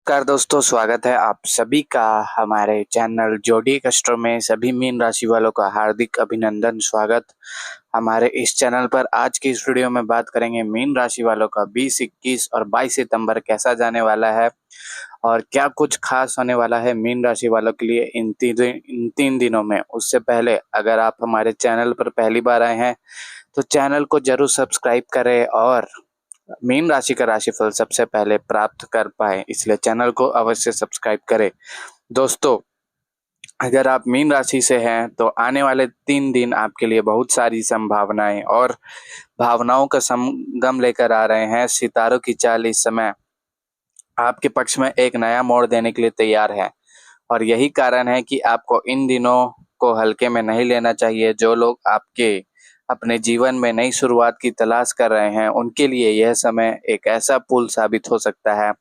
नमस्कार दोस्तों, स्वागत है आप सभी का हमारे चैनल जोडिएक एस्ट्रो में। सभी मीन राशि वालों का हार्दिक अभिनंदन, स्वागत हमारे इस चैनल पर। आज की इस वीडियो में बात करेंगे मीन राशि वालों का 20, 21 और 22 सितंबर कैसा जाने वाला है और क्या कुछ खास होने वाला है मीन राशि वालों के लिए इन तीन दिनों में। उससे पहले अगर आप हमारे चैनल पर पहली बार आए हैं तो चैनल को जरूर सब्सक्राइब करें और मीन राशि का राशिफल सबसे पहले प्राप्त कर पाए, इसलिए चैनल को अवश्य सब्सक्राइब करें। दोस्तों, अगर आप मीन राशि से हैं तो आने वाले 3 दिन आपके लिए बहुत सारी संभावनाएं और भावनाओं का संगम लेकर आ रहे हैं। सितारों की चाल इस समय आपके पक्ष में एक नया मोड़ देने के लिए तैयार है और यही कारण है कि आपको इन दिनों को हल्के में नहीं लेना चाहिए। जो लोग आपके अपने जीवन में नई शुरुआत की तलाश कर रहे हैं उनके लिए यह समय एक ऐसा पुल साबित हो सकता है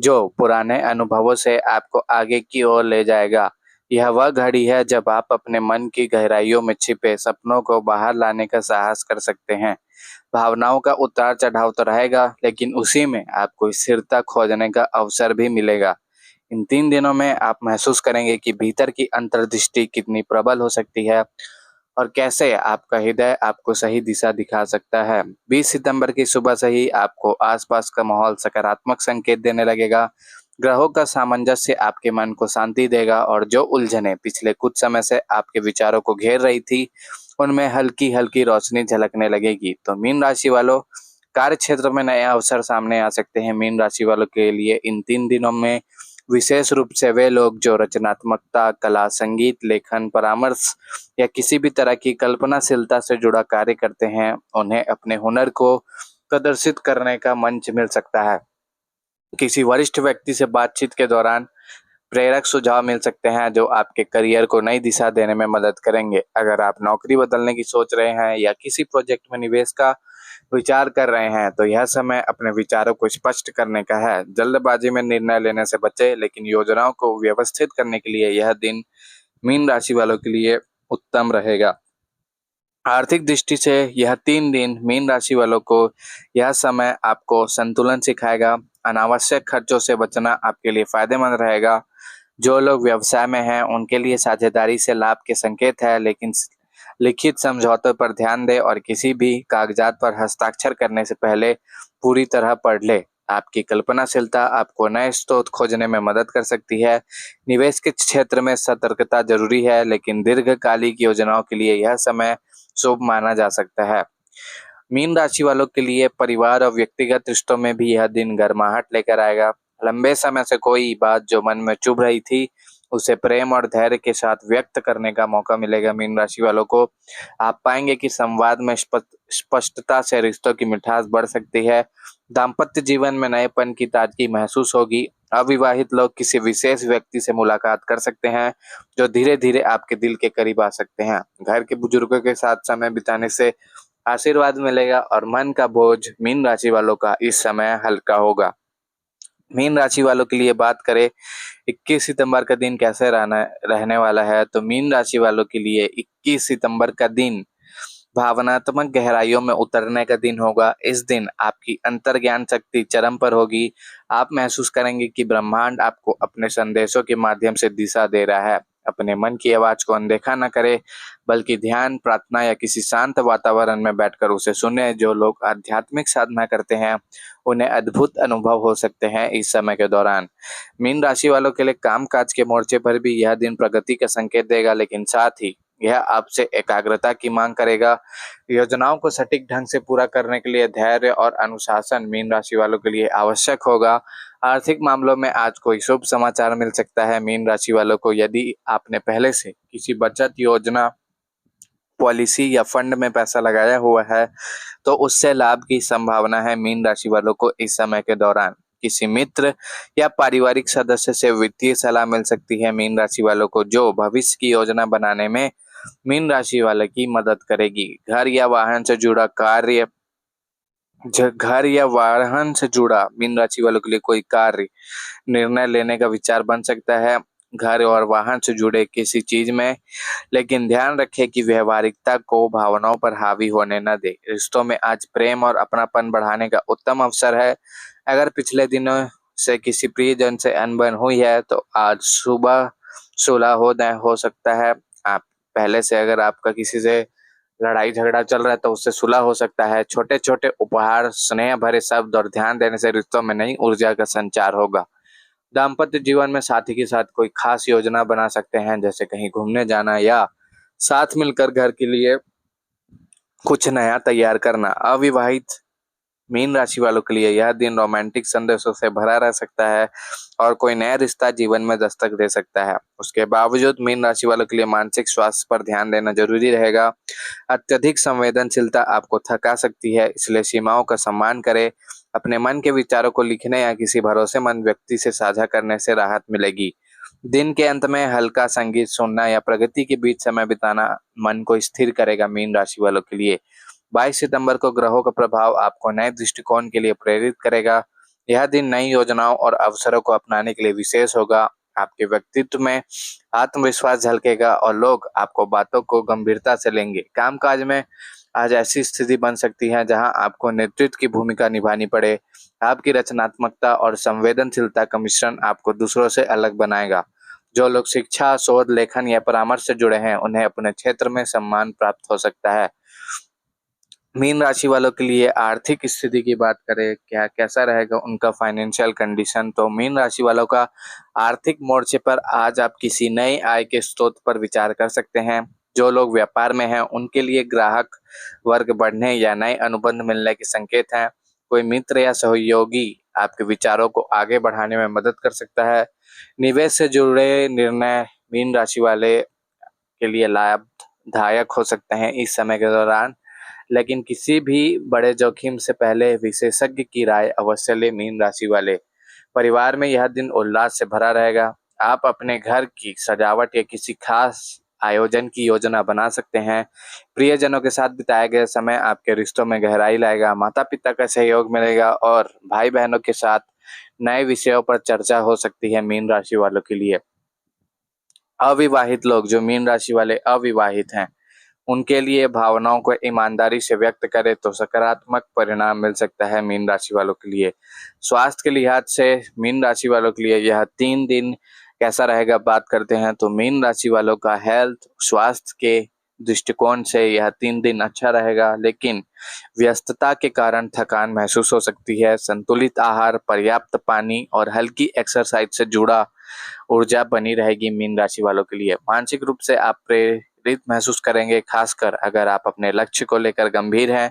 जो पुराने अनुभवों से आपको आगे की ओर ले जाएगा। यह वह घड़ी है जब आप अपने मन की गहराइयों में छिपे सपनों को बाहर लाने का साहस कर सकते हैं। भावनाओं का उतार चढ़ाव तो रहेगा, लेकिन उसी में आपको स्थिरता खोजने का अवसर भी मिलेगा। इन 3 दिनों में आप महसूस करेंगे कि भीतर की अंतर्दृष्टि कितनी प्रबल हो सकती है और कैसे आपका हृदय आपको सही दिशा दिखा सकता है। 20 सितंबर की सुबह से ही आपको आसपास का माहौल सकारात्मक संकेत देने लगेगा। ग्रहों का सामंजस्य आपके मन को शांति देगा और जो उलझने पिछले कुछ समय से आपके विचारों को घेर रही थी उनमें हल्की हल्की रोशनी झलकने लगेगी। तो मीन राशि वालों, कार्य क्षेत्र में नए अवसर सामने आ सकते हैं। मीन राशि वालों के लिए इन 3 दिनों में विशेष रूप से वे लोग जो रचनात्मकता, कला, संगीत, लेखन, परामर्श या किसी भी तरह की कल्पनाशीलता से जुड़ा कार्य करते हैं, उन्हें अपने हुनर को प्रदर्शित करने का मंच मिल सकता है। किसी वरिष्ठ व्यक्ति से बातचीत के दौरान प्रेरक सुझाव मिल सकते हैं जो आपके करियर को नई दिशा देने में मदद करेंगे। अगर आप नौकरी बदलने की सोच रहे हैं या किसी प्रोजेक्ट में निवेश का विचार कर रहे हैं तो यह समय अपने विचारों को स्पष्ट करने का है। जल्दबाजी में निर्णय लेने से बचें, लेकिन योजनाओं को व्यवस्थित करने के लिए यह दिन मीन राशि वालों के लिए उत्तम रहेगा। आर्थिक दृष्टि से यह 3 दिन मीन राशि वालों को यह समय आपको संतुलन सिखाएगा। अनावश्यक खर्चों से बचना आपके लिए फायदेमंद रहेगा। जो लोग व्यवसाय में हैं उनके लिए साझेदारी से लाभ के संकेत है, लेकिन लिखित समझौतों पर ध्यान दें और किसी भी कागजात पर हस्ताक्षर करने से पहले पूरी तरह पढ़ ले। आपकी कल्पनाशीलता आपको नए स्रोत खोजने में मदद कर सकती है। निवेश के क्षेत्र में सतर्कता जरूरी है, लेकिन दीर्घकालिक योजनाओं के लिए यह समय शुभ माना जा सकता है। मीन राशि वालों के लिए परिवार और व्यक्तिगत रिश्तों में भी यह दिन गर्माहट लेकर आएगा। लंबे समय से कोई बात जो मन में चुभ रही थी उसे प्रेम और धैर्य के साथ व्यक्त करने का मौका मिलेगा। मीन राशि वालों को आप पाएंगे कि संवाद में स्पष्टता से रिश्तों की मिठास बढ़ सकती है। दाम्पत्य जीवन में नएपन की ताजगी महसूस होगी। अविवाहित लोग किसी विशेष व्यक्ति से मुलाकात कर सकते हैं जो धीरे धीरे आपके दिल के करीब आ सकते हैं। घर के बुजुर्गों के साथ समय बिताने से आशीर्वाद मिलेगा और मन का बोझ मीन राशि वालों का इस समय हल्का होगा। मीन राशि वालों के लिए बात करें 21 सितंबर का दिन कैसे रहने वाला है, तो मीन राशि वालों के लिए 21 सितंबर का दिन भावनात्मक गहराइयों में उतरने का दिन होगा। इस दिन आपकी अंतर्ज्ञान शक्ति चरम पर होगी। आप महसूस करेंगे कि ब्रह्मांड आपको अपने संदेशों के माध्यम से दिशा दे रहा है। अपने मन की आवाज को अनदेखा न करें, बल्कि ध्यान, प्रार्थना या किसी शांत वातावरण में बैठकर उसे सुने। जो लोग आध्यात्मिक साधना करते हैं उन्हें अद्भुत अनुभव हो सकते हैं इस समय के दौरान। मीन राशि वालों के लिए कामकाज के मोर्चे पर भी यह दिन प्रगति का संकेत देगा, लेकिन साथ ही यह आपसे एकाग्रता की मांग करेगा। योजनाओं को सटीक ढंग से पूरा करने के लिए धैर्य और अनुशासन मीन राशि वालों के लिए आवश्यक होगा। आर्थिक मामलों में आज कोई शुभ समाचार मिल सकता है मीन राशि वालों को। यदि आपने पहले से किसी बचत योजना, पॉलिसी या फंड में पैसा लगाया हुआ है तो उससे लाभ की संभावना है। मीन राशि वालों को इस समय के दौरान किसी मित्र या पारिवारिक सदस्य से वित्तीय सलाह मिल सकती है। मीन राशि वालों को जो भविष्य की योजना बनाने में मीन राशि वाले की मदद करेगी। घर या वाहन से जुड़ा मीन राशि वालों के लिए कोई कार्य निर्णय लेने का विचार बन सकता है घर और वाहन से जुड़े किसी चीज में, लेकिन ध्यान रखें कि व्यवहारिकता को भावनाओं पर हावी होने न दे। रिश्तों में आज प्रेम और अपनापन बढ़ाने का उत्तम अवसर है। अगर पिछले दिनों से किसी प्रियजन से अनबन हुई है तो आज सुबह सुलह हो सकता है। आप पहले से अगर आपका किसी से लड़ाई झगड़ा चल रहा है तो उससे सुलह हो सकता है। छोटे छोटे उपहार, स्नेह भरे शब्द और ध्यान देने से रिश्तों में नई ऊर्जा का संचार होगा। दाम्पत्य जीवन में साथी के साथ कोई खास योजना बना सकते हैं, जैसे कहीं घूमने जाना या साथ मिलकर घर के लिए कुछ नया तैयार करना। अविवाहित मीन राशि वालों के लिए यह दिन रोमांटिक संदेशों से भरा रह सकता है और कोई नया रिश्ता जीवन में दस्तक दे सकता है। उसके बावजूद मीन राशि वालों के लिए मानसिक स्वास्थ्य पर ध्यान देना जरूरी रहेगा। अत्यधिक संवेदनशीलता आपको थका सकती है, इसलिए सीमाओं का सम्मान करें। अपने मन के विचारों को लिखने या किसी भरोसेमंद व्यक्ति से साझा करने से राहत मिलेगी। दिन के अंत में हल्का संगीत सुनना या प्रकृति के बीच समय बिताना मन को स्थिर करेगा। मीन राशि वालों के लिए 22 सितंबर को ग्रहों का प्रभाव आपको नए दृष्टिकोण के लिए प्रेरित करेगा। यह दिन नई योजनाओं और अवसरों को अपनाने के लिए विशेष होगा। आपके व्यक्तित्व में आत्मविश्वास झलकेगा और लोग आपको बातों को गंभीरता से लेंगे। कामकाज में आज ऐसी स्थिति बन सकती है जहां आपको नेतृत्व की भूमिका निभानी पड़े। आपकी रचनात्मकता और संवेदनशीलता का मिश्रण आपको दूसरों से अलग बनाएगा। जो लोग शिक्षा, शोध, लेखन या परामर्श से जुड़े हैं उन्हें अपने क्षेत्र में सम्मान प्राप्त हो सकता है। मीन राशि वालों के लिए आर्थिक स्थिति की बात करें, क्या कैसा रहेगा उनका फाइनेंशियल कंडीशन, तो मीन राशि वालों का आर्थिक मोर्चे पर आज आप किसी नए आय के स्रोत पर विचार कर सकते हैं। जो लोग व्यापार में हैं उनके लिए ग्राहक वर्ग बढ़ने या नए अनुबंध मिलने के संकेत हैं। कोई मित्र या सहयोगी आपके विचारों को आगे बढ़ाने में मदद कर सकता है। निवेश से जुड़े निर्णय मीन राशि वाले के लिए लाभदायक हो सकते हैं इस समय के दौरान, लेकिन किसी भी बड़े जोखिम से पहले विशेषज्ञ की राय अवश्य ले। मीन राशि वाले परिवार में यह दिन उल्लास से भरा रहेगा। आप अपने घर की सजावट या किसी खास आयोजन की योजना बना सकते हैं। प्रियजनों के साथ बिताया गया समय आपके रिश्तों में गहराई लाएगा। माता पिता का सहयोग मिलेगा और भाई बहनों के साथ नए विषयों पर चर्चा हो सकती है। मीन राशि वालों के लिए अविवाहित लोग, जो मीन राशि वाले अविवाहित हैं, उनके लिए भावनाओं को ईमानदारी से व्यक्त करें तो सकारात्मक परिणाम मिल सकता है। मीन राशि वालों के लिए स्वास्थ्य के लिहाज से मीन राशि वालों के लिए यह 3 दिन कैसा रहेगा बात करते हैं, तो मीन राशि वालों का हेल्थ, स्वास्थ्य के दृष्टिकोण से यह 3 दिन अच्छा रहेगा, लेकिन व्यस्तता के कारण थकान महसूस हो सकती है। संतुलित आहार, पर्याप्त पानी और हल्की एक्सरसाइज से जुड़ा ऊर्जा बनी रहेगी। मीन राशि वालों के लिए मानसिक रूप से आप प्रेरित महसूस करेंगे, खासकर अगर आप अपने लक्ष्य को लेकर गंभीर हैं।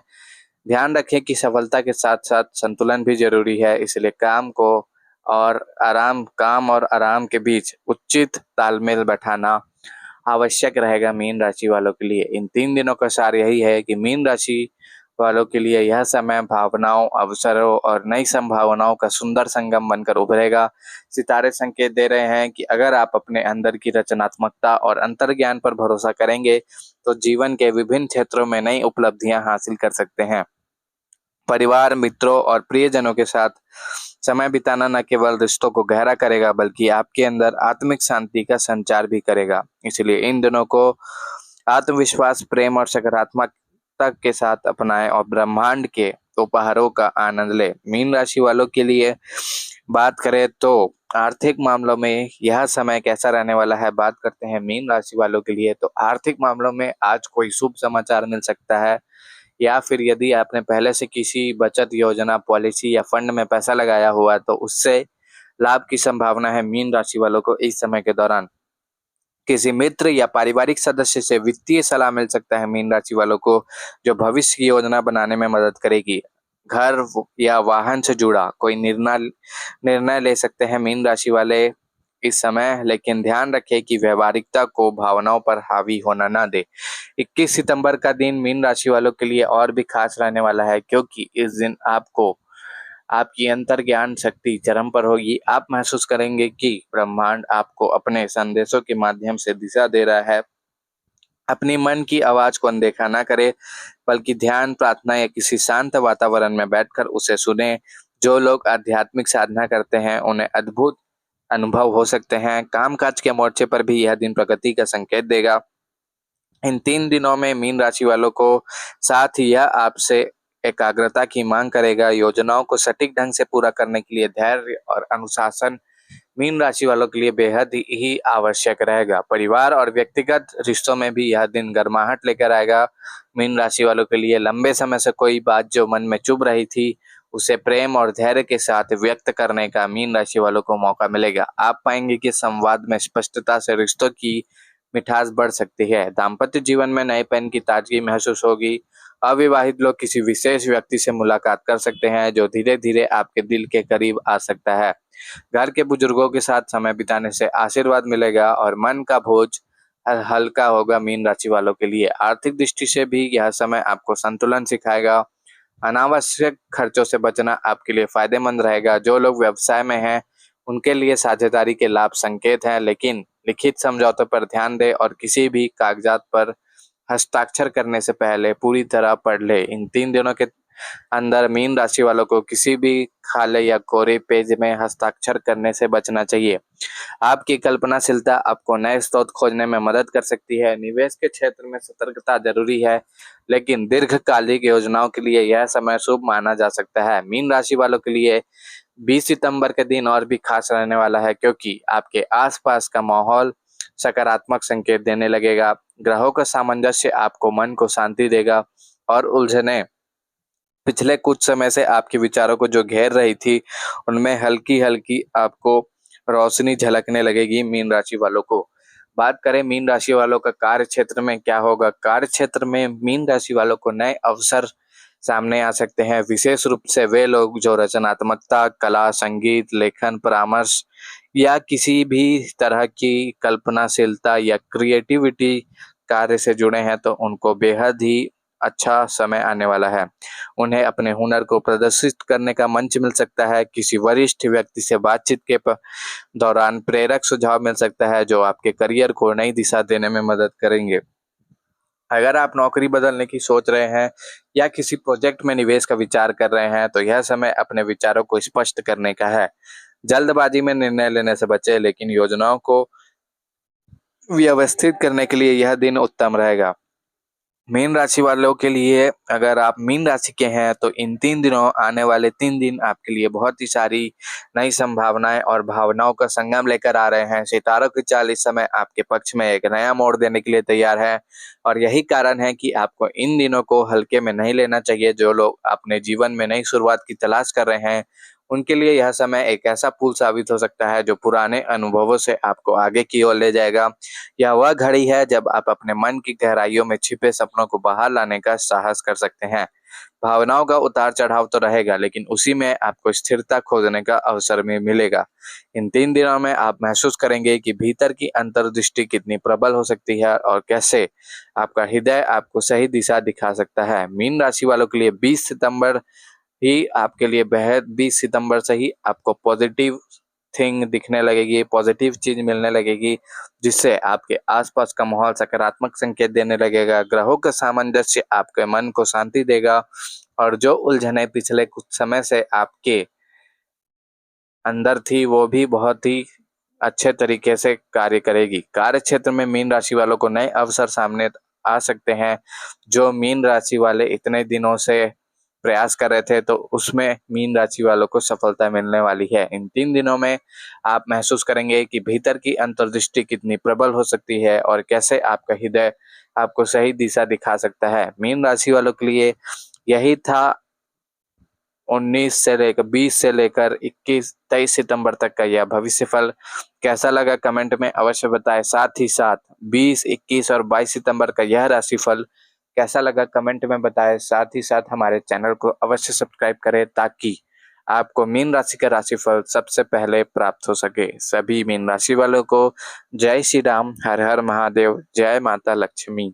ध्यान रखें कि सफलता के साथ साथ संतुलन भी जरूरी है, इसलिए काम और आराम के बीच उचित तालमेल बैठाना आवश्यक रहेगा। मीन राशि वालों के लिए इन 3 दिनों का सार यही है कि मीन राशि वालों के लिए यह समय भावनाओं, अवसरों और नई संभावनाओं का सुंदर संगम बनकर उभरेगा। सितारे संकेत दे रहे हैं कि अगर आप अपने अंदर की रचनात्मकता और अंतर्ज्ञान पर भरोसा करेंगे तो जीवन के विभिन्न क्षेत्रों में नई उपलब्धियां हासिल कर सकते हैं। परिवार, मित्रों और प्रियजनों के साथ समय बिताना न केवल रिश्तों को गहरा करेगा बल्कि आपके अंदर आत्मिक शांति का संचार भी करेगा। इसलिए इन दिनों को आत्मविश्वास, प्रेम और सकारात्मकता के साथ अपनाएं और ब्रह्मांड के उपहारों का आनंद लें। मीन राशि वालों के लिए बात करें तो आर्थिक मामलों में यह समय कैसा रहने वाला है, बात करते हैं मीन राशि वालों के लिए। तो आर्थिक मामलों में आज कोई शुभ समाचार मिल सकता है, या फिर यदि आपने पहले से किसी बचत योजना, पॉलिसी या फंड में पैसा लगाया हुआ है तो उससे लाभ की संभावना है। मीन राशि वालों को इस समय के दौरान किसी मित्र या पारिवारिक सदस्य से वित्तीय सलाह मिल सकता है। मीन राशि वालों को जो भविष्य की योजना बनाने में मदद करेगी। घर या वाहन से जुड़ा कोई निर्णय ले सकते हैं मीन राशि वाले इस समय, लेकिन ध्यान रखें कि व्यवहारिकता को भावनाओं पर हावी होना ना दे। 21 सितंबर का दिन मीन राशि वालों के लिए और भी खास रहने वाला है, क्योंकि इस दिन आपकी अंतर्ज्ञान शक्ति चरम पर होगी। आप महसूस करेंगे कि ब्रह्मांड आपको अपने संदेशों के माध्यम से दिशा दे रहा है। अपनी मन की आवाज को अनदेखा ना करें, बल्कि ध्यान, प्रार्थना या किसी शांत वातावरण में बैठकर उसे सुने। जो लोग आध्यात्मिक साधना करते हैं उन्हें अद्भुत अनुभव हो सकते हैं। कामकाज के मोर्चे पर भी यह दिन प्रगति का संकेत देगा। इन 3 दिनों में मीन राशि वालों को साथ ही यह आपसे एकाग्रता की मांग करेगा। योजनाओं को सटीक ढंग से पूरा करने के लिए धैर्य और अनुशासन मीन राशि वालों के लिए बेहद ही आवश्यक रहेगा। परिवार और व्यक्तिगत रिश्तों में भी यह दिन गर्माहट लेकर आएगा। मीन राशि वालों के लिए लंबे समय से कोई बात जो मन में चुभ रही थी, उसे प्रेम और धैर्य के साथ व्यक्त करने का मीन राशि वालों को मौका मिलेगा। आप पाएंगे कि संवाद में स्पष्टता से रिश्तों की मिठास बढ़ सकती है। दाम्पत्य जीवन में नएपन की ताजगी महसूस होगी। अविवाहित लोग किसी विशेष व्यक्ति से मुलाकात कर सकते हैं जो धीरे धीरे आपके दिल के करीब आ सकता है। घर के बुजुर्गों के साथ समय बिताने से आशीर्वाद मिलेगा और मन का बोझ हल्का होगा। मीन राशि वालों के लिए आर्थिक दृष्टि से भी यह समय आपको संतुलन सिखाएगा। अनावश्यक खर्चों से बचना आपके लिए फायदेमंद रहेगा। जो लोग व्यवसाय में हैं, उनके लिए साझेदारी के लाभ संकेत हैं, लेकिन लिखित समझौतों पर ध्यान दें और किसी भी कागजात पर हस्ताक्षर करने से पहले पूरी तरह पढ़ ले। इन 3 दिनों के अंदर मीन राशि वालों को किसी भी खाली या कोरे पेज में हस्ताक्षर करने से बचना चाहिए। आपकी कल्पनाशीलता आपको नए स्रोत खोजने में मदद कर सकती है। निवेश के क्षेत्र में सतर्कता जरूरी है, लेकिन दीर्घकालिक योजनाओं के लिए यह समय शुभ माना जा सकता है। मीन राशि वालों के लिए 20 सितंबर के दिन और भी खास रहने वाला है, क्योंकि आपके आसपास का माहौल सकारात्मक संकेत देने लगेगा। ग्रहों का सामंजस्य आपको मन को शांति देगा और उलझने पिछले कुछ समय से आपके विचारों को जो घेर रही थी, उनमें हल्की हल्की आपको रोशनी झलकने लगेगी। मीन राशि वालों को बात करें मीन राशि वालों का कार्य क्षेत्र में क्या होगा। कार्य क्षेत्र में मीन राशि वालों को नए अवसर सामने आ सकते हैं। विशेष रूप से वे लोग जो रचनात्मकता, कला, संगीत, लेखन, परामर्श या किसी भी तरह की कल्पनाशीलता या क्रिएटिविटी कार्य से जुड़े हैं, तो उनको बेहद ही अच्छा समय आने वाला है। उन्हें अपने हुनर को प्रदर्शित करने का मंच मिल सकता है। किसी वरिष्ठ व्यक्ति से बातचीत के दौरान प्रेरक सुझाव मिल सकता है जो आपके करियर को नई दिशा देने में मदद करेंगे। अगर आप नौकरी बदलने की सोच रहे हैं या किसी प्रोजेक्ट में निवेश का विचार कर रहे हैं, तो यह समय अपने विचारों को स्पष्ट करने का है। जल्दबाजी में निर्णय लेने से बचें, लेकिन योजनाओं को व्यवस्थित करने के लिए यह दिन उत्तम रहेगा। मीन राशि वालों के लिए अगर आप मीन राशि के हैं, तो इन 3 दिनों आने वाले 3 दिन आपके लिए बहुत ही सारी नई संभावनाएं और भावनाओं का संगम लेकर आ रहे हैं। सितारों की चाल इस समय आपके पक्ष में एक नया मोड़ देने के लिए तैयार है, और यही कारण है कि आपको इन दिनों को हल्के में नहीं लेना चाहिए। जो लोग अपने जीवन में नई शुरुआत की तलाश कर रहे हैं, उनके लिए यह समय एक ऐसा पुल साबित हो सकता है जो पुराने अनुभवों से आपको आगे की ओर ले जाएगा। यह वह घड़ी है जब आप अपने मन की गहराइयों में छिपे सपनों को बाहर लाने का साहस कर सकते हैं। भावनाओं का उतार चढ़ाव तो रहेगा, लेकिन उसी में आपको स्थिरता खोजने का अवसर भी मिलेगा। इन 3 दिनों में आप महसूस करेंगे कि भीतर की अंतर्दृष्टि कितनी प्रबल हो सकती है और कैसे आपका हृदय आपको सही दिशा दिखा सकता है। मीन राशि वालों के लिए 20 सितंबर ही आपके लिए बेहद 20 सितंबर से ही आपको पॉजिटिव थिंग दिखने लगेगी, पॉजिटिव चीज मिलने लगेगी, जिससे आपके आसपास का माहौल सकारात्मक संकेत देने लगेगा। ग्रहों का सामंजस्य आपके मन को शांति देगा, और जो उलझने पिछले कुछ समय से आपके अंदर थी, वो भी बहुत ही अच्छे तरीके से कार्य करेगी। कार्य क्षेत्र में मीन राशि वालों को नए अवसर सामने आ सकते हैं। जो मीन राशि वाले इतने दिनों से प्रयास कर रहे थे, तो उसमें मीन राशि वालों को सफलता मिलने वाली है। इन 3 दिनों में आप महसूस करेंगे कि भीतर की अंतर्दृष्टि कितनी प्रबल हो सकती है और कैसे आपका हृदय आपको सही दिशा दिखा सकता है। मीन राशि वालों के लिए यही था 20 से लेकर 23 सितंबर तक का यह भविष्य फल। कैसा लगा कमेंट में अवश्य बताएं। साथ ही साथ 20, 21 और 22 सितंबर का यह राशिफल कैसा लगा कमेंट में बताएं। साथ ही साथ हमारे चैनल को अवश्य सब्सक्राइब करें, ताकि आपको मीन राशि का राशिफल सबसे पहले प्राप्त हो सके। सभी मीन राशि वालों को जय श्री राम, हर हर महादेव, जय माता लक्ष्मी।